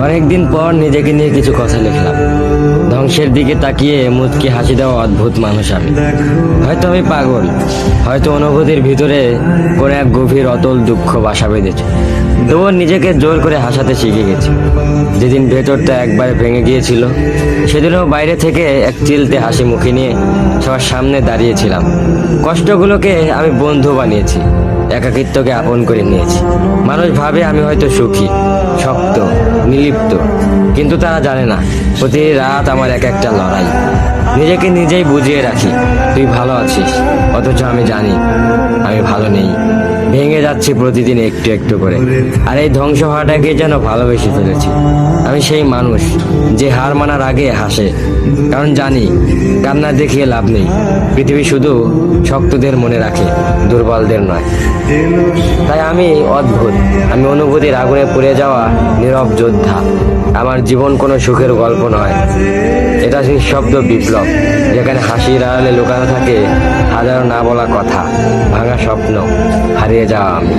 অনেকদিন পর নিজেকে নিয়ে কিছু কথা লিখলাম। ধ্বংসের দিকে তাকিয়ে মুচকি হাসি দেওয়া অদ্ভুত মানুষ আমি। হয়তো আমি পাগল, হয়তো অনুভূতির ভিতরে কোনো এক গভীর অতল দুঃখ বাসা বেঁধেছে। তবুও নিজেকে জোর করে হাসাতে শিখে গেছি। যেদিন ভেতরটা একবারে ভেঙে গিয়েছিল, সেদিনও বাইরে থেকে এক চিলতে হাসি মুখে নিয়ে সবার সামনে দাঁড়িয়েছিলাম। কষ্টগুলোকে আমি বন্ধু বানিয়েছি, একাকিত্বকে আপন করে নিয়েছি। মানুষ ভাবে আমি হয়তো সুখী, শক্ত, নির্লিপ্ত, কিন্তু তারা জানে না প্রতি রাত আমার এক একটা লড়াই। নিজেকে নিজেই বুঝিয়ে রাখি তুই ভালো আছিস, অথচ আমি জানি আমি ভালো নেই। ভেঙে যাচ্ছি প্রতিদিন একটু একটু করে, আর এই ধ্বংস হওয়াটাকে যেন ভালোবেসে ফেলেছি। আমি সেই মানুষ যে হার মানার আগে হাসে, কারণ জানি কান্না দেখিয়ে লাভ নেই। পৃথিবী শুধু শক্তদের মনে রাখে, দুর্বলদের নয়। তাই আমি অদ্ভুত, আমি অনুভূতির আগুনে পুড়ে যাওয়া নীরব যোদ্ধা। আমার জীবন কোনো সুখের গল্প নয়, এটা নিঃশব্দ বিপ্লব, যেখানে হাসির আড়ালে লুকানো থাকে হাজারো না বলা কথা, ভাঙা স্বপ্ন, হারিয়ে যাওয়া আমি।